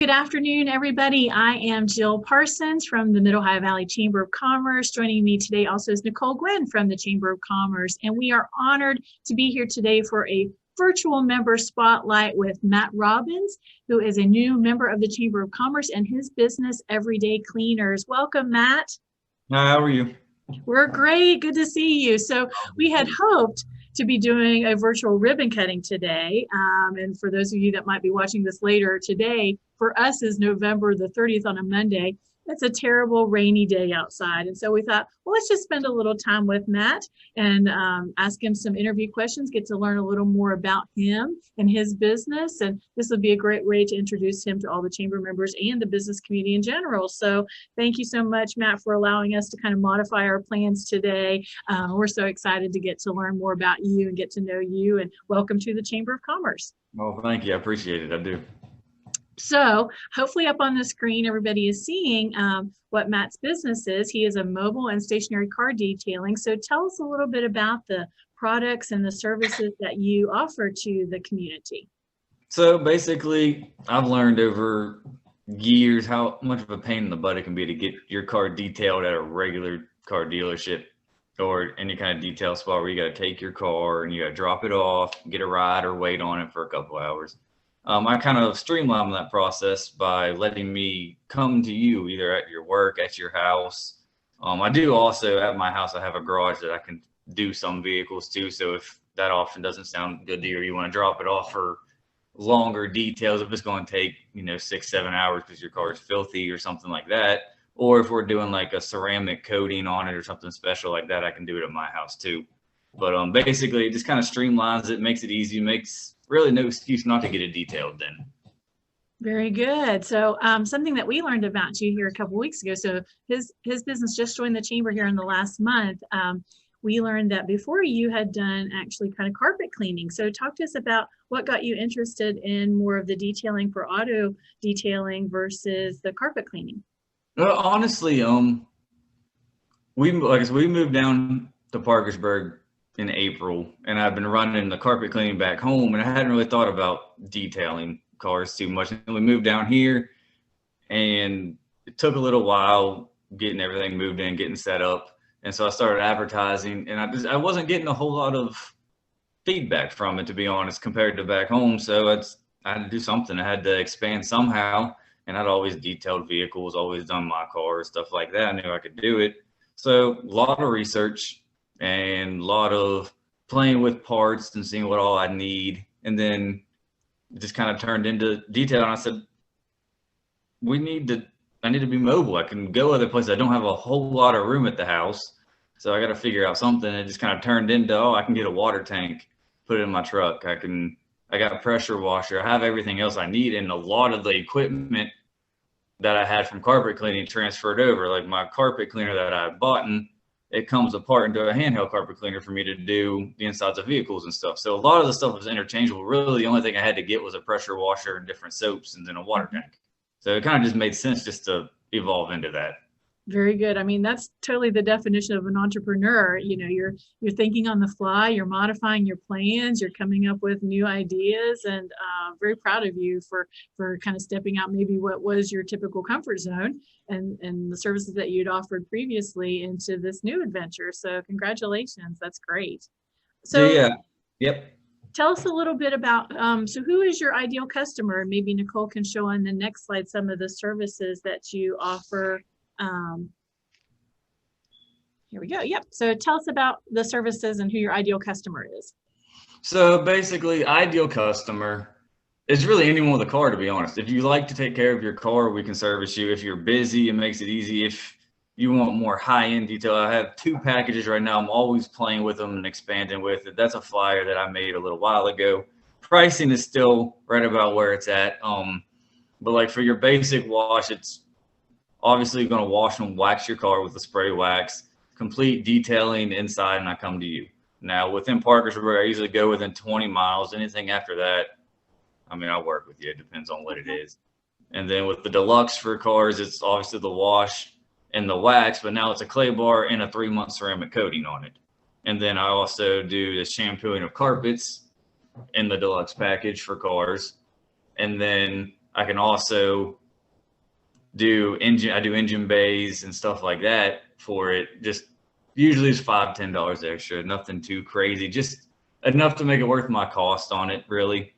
Good afternoon, everybody. I am Jill Parsons from the Mid-Ohio Valley Chamber of Commerce. Joining me today also is Nicole Gwynn from the Chamber of Commerce, and we are honored to be here today for a virtual member spotlight with Matt Robbins, who is a new member of the Chamber of Commerce and his business, Everyday Cleaners. Welcome, Matt. Hi, how are you? We're great. Good to see you. So we had hoped to be doing a virtual ribbon cutting today. And for those of you that might be watching this later, today for us is November the 30th on a Monday. It's a terrible rainy day outside. And so we thought, well, let's just spend a little time with Matt and ask him some interview questions, get to learn a little more about him and his business. And this would be a great way to introduce him to all the chamber members and the business community in general. So thank you so much, Matt, for allowing us to kind of modify our plans today. We're so excited to get to learn more about you and get to know you. And welcome to the Chamber of Commerce. Well, thank you. I appreciate it. I do. So hopefully up on the screen, everybody is seeing what Matt's business is. He is a mobile and stationary car detailing. So tell us a little bit about the products and the services that you offer to the community. So basically, I've learned over years how much of a pain in the butt it can be to get your car detailed at a regular car dealership or any kind of detail spot where you got to take your car and you got to drop it off, get a ride or wait on it for a couple hours. I kind of streamline that process by letting me come to you either at your work, at your house. I do also at my house, I have a garage that I can do some vehicles too. So if that option doesn't sound good to you or you want to drop it off for longer details, if it's going to take, 6-7 hours because your car is filthy or something like that, or if we're doing like a ceramic coating on it or something special like that, I can do it at my house too. But basically it just kind of streamlines it, makes it easy, makes really no excuse not to get it detailed then. Very good. So something that we learned about you here a couple weeks ago. So his business just joined the chamber here in the last month. We learned that before you had done actually kind of carpet cleaning. So talk to us about what got you interested in more of the detailing for auto detailing versus the carpet cleaning. Well, honestly, we moved down to Parkersburg in April, and I've been running the carpet cleaning back home, and I hadn't really thought about detailing cars too much. And we moved down here, and it took a little while getting everything moved in, getting set up. And so I started advertising, and I wasn't getting a whole lot of feedback from it, to be honest, compared to back home. So I had to do something. I had to expand somehow, and I'd always detailed vehicles, always done my cars, stuff like that. I knew I could do it. So a lot of research and a lot of playing with parts and seeing what all I need. And then it just kind of turned into detail. And I said, I need to be mobile. I can go other places. I don't have a whole lot of room at the house. So I got to figure out something. It just kind of turned into, I can get a water tank, put it in my truck. I got a pressure washer. I have everything else I need. And a lot of the equipment that I had from carpet cleaning transferred over, like my carpet cleaner that I had bought, and it comes apart into a handheld carpet cleaner for me to do the insides of vehicles and stuff. So a lot of the stuff was interchangeable. Really, the only thing I had to get was a pressure washer and different soaps and then a water tank. So it kind of just made sense just to evolve into that. Very good. I mean, that's totally the definition of an entrepreneur. You're thinking on the fly, you're modifying your plans, you're coming up with new ideas, and very proud of you for kind of stepping out maybe what was your typical comfort zone and the services that you'd offered previously into this new adventure. So congratulations. That's great. So yeah. Yep. Tell us a little bit about, so who is your ideal customer? Maybe Nicole can show on the next slide some of the services that you offer. Here we go. Yep. So tell us about the services and who your ideal customer is. So basically, ideal customer is really anyone with a car, to be honest. If you like to take care of your car, we can service you. If you're busy, it makes it easy. If you want more high-end detail, I have 2 packages right now. I'm always playing with them and expanding with it. That's a flyer that I made a little while ago. Pricing is still right about where it's at. But like for your basic wash, it's obviously going to wash and wax your car with a spray wax, complete detailing inside, and I come to you. Now within Parkersburg, I usually go within 20 miles. Anything after that, I'll work with you. It depends on what it is. And then with the deluxe for cars, it's obviously the wash and the wax, but now it's a clay bar and a 3-month ceramic coating on it. And then I also do the shampooing of carpets in the deluxe package for cars. And then I can also do engine bays and stuff like that for it. Just usually it's $5-10 extra, nothing too crazy, just enough to make it worth my cost on it, really.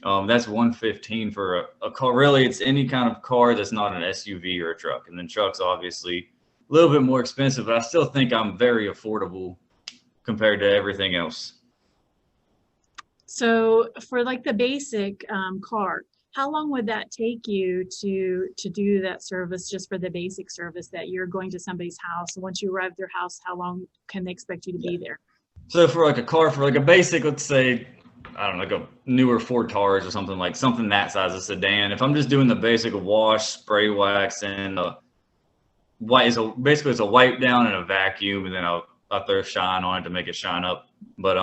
That's $115 for a car. Really, it's any kind of car that's not an SUV or a truck. And then trucks, obviously, a little bit more expensive, but I still think I'm very affordable compared to everything else. So for like the basic car, how long would that take you to do that service, just for the basic service that you're going to somebody's house? Once you arrive at their house, how long can they expect you to be there? So for like a car, for like a basic, let's say, I don't know, like a newer Ford Taurus or something that size, a sedan. If I'm just doing the basic wash, spray wax, and basically it's a wipe down and a vacuum, and then I'll throw shine on it to make it shine up. But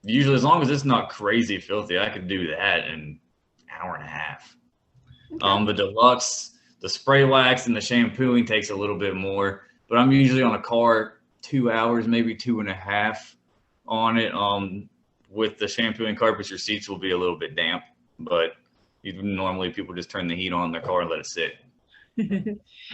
usually, as long as it's not crazy filthy, I could do that in an hour and a half. Okay. The deluxe, the spray wax and the shampooing takes a little bit more, but I'm usually on a car 2 hours, maybe 2.5 on it. With the shampooing carpets, your seats will be a little bit damp, but normally people just turn the heat on in their car and let it sit.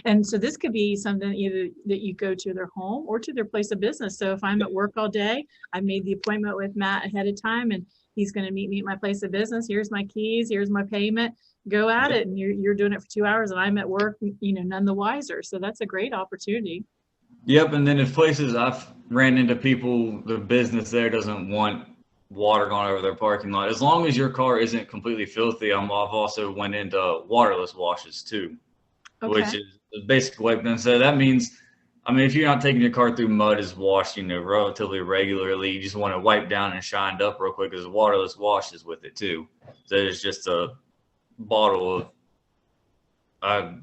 And so this could be something either that you go to their home or to their place of business. So if I'm at work all day, I made the appointment with Matt ahead of time, and he's going to meet me at my place of business. Here's my keys. Here's my payment. Go at it. And you're doing it for 2 hours, and I'm at work, none the wiser. So that's a great opportunity. Yep. And then in places I've ran into people, the business there doesn't want water going over their parking lot. As long as your car isn't completely filthy, I've also went into waterless washes too. Okay. Which is the basic wipe down. So that means, if you're not taking your car through mud, is washed, relatively regularly. You just want to wipe down and shined up real quick, because waterless washes with it too. So it's just a bottle of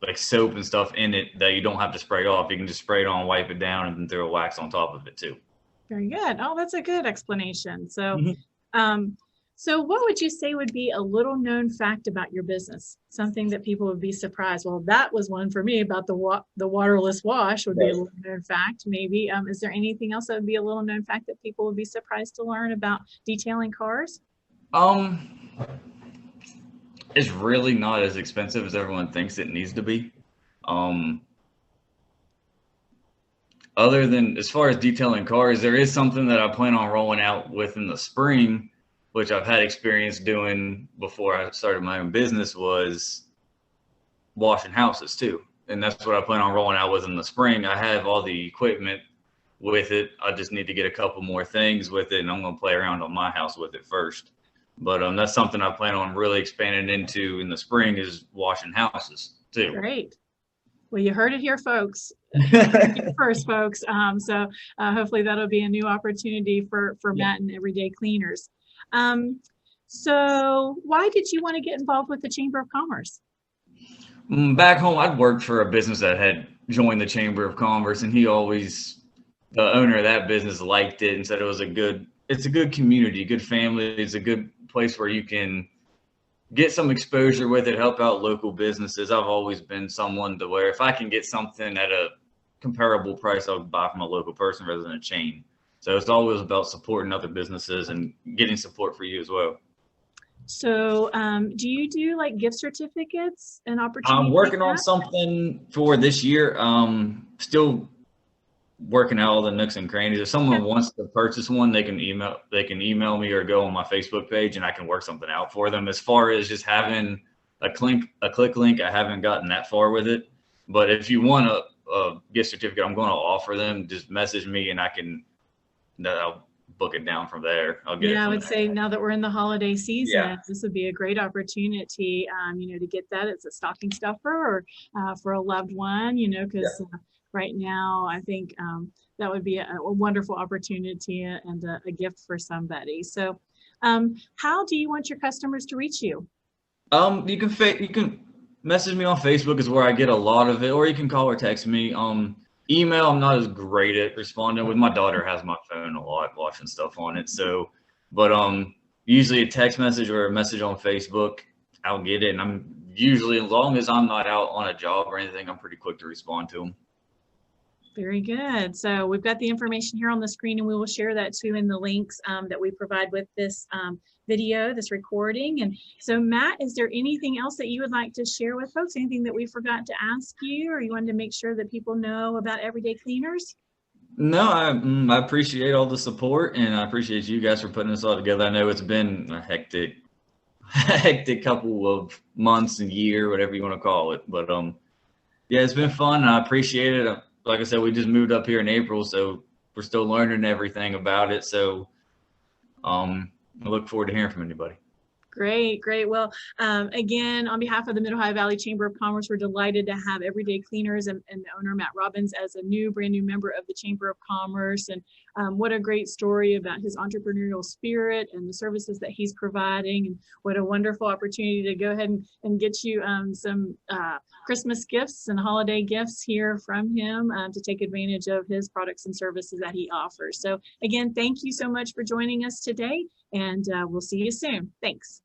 like soap and stuff in it that you don't have to spray off. You can just spray it on, wipe it down, and then throw wax on top of it too. Very good. Oh, that's a good explanation. So, so what would you say would be a little known fact about your business? Something that people would be surprised. Well, that was one for me about the waterless wash would be a little known fact. Maybe. Is there anything else that would be a little known fact that people would be surprised to learn about detailing cars? It's really not as expensive as everyone thinks it needs to be. Other than, as far as detailing cars, there is something that I plan on rolling out with in the spring, which I've had experience doing before I started my own business, was washing houses too. And that's what I plan on rolling out with in the spring. I have all the equipment with it. I just need to get a couple more things with it, and I'm going to play around on my house with it first. But that's something I plan on really expanding into in the spring, is washing houses too. Great. Well, you heard it here, folks. First, folks. So hopefully that'll be a new opportunity for Matt and Everyday Cleaners. So why did you want to get involved with the Chamber of Commerce? Back home, I'd worked for a business that had joined the Chamber of Commerce, and the owner of that business, liked it and said it's a good community, good family. It's a good place where you can get some exposure with it, help out local businesses. I've always been someone to where if I can get something at a comparable price, I'll buy from a local person rather than a chain. So it's always about supporting other businesses and getting support for you as well. So do you do like gift certificates and opportunities? I'm working on something for this year. Still working out all the nooks and crannies. If someone wants to purchase one, they can email me or go on my Facebook page, and I can work something out for them. As far as just having a click link, I haven't gotten that far with it. But if you want a gift certificate, I'm going to offer them. Just message me, and I'll book it down from there. I'll get it. I would say now that we're in the holiday season, this would be a great opportunity, to get that as a stocking stuffer or for a loved one, because right now I think that would be a wonderful opportunity and a gift for somebody. So how do you want your customers to reach you? You can message me on Facebook is where I get a lot of it, or you can call or text me. Email, I'm not as great at responding with. My daughter has my phone a lot, watching stuff on it. So, but usually a text message or a message on Facebook, I'll get it. And I'm usually, as long as I'm not out on a job or anything, I'm pretty quick to respond to them. Very good. So we've got the information here on the screen, and we will share that too in the links that we provide with this video, this recording. And so Matt, is there anything else that you would like to share with folks? Anything that we forgot to ask you, or you wanted to make sure that people know about Everyday Cleaners? No, I appreciate all the support, and I appreciate you guys for putting this all together. I know it's been a hectic couple of months and year, whatever you want to call it. But yeah, it's been fun, and I appreciate it. Like I said, we just moved up here in April, so we're still learning everything about it. So I look forward to hearing from anybody. Great, great. Well, again, on behalf of the Mid-Ohio Valley Chamber of Commerce, we're delighted to have Everyday Cleaners and the owner, Matt Robbins, as a brand new member of the Chamber of Commerce. And what a great story about his entrepreneurial spirit and the services that he's providing. And what a wonderful opportunity to go ahead and get you some Christmas gifts and holiday gifts here from him to take advantage of his products and services that he offers. So again, thank you so much for joining us today, and we'll see you soon. Thanks.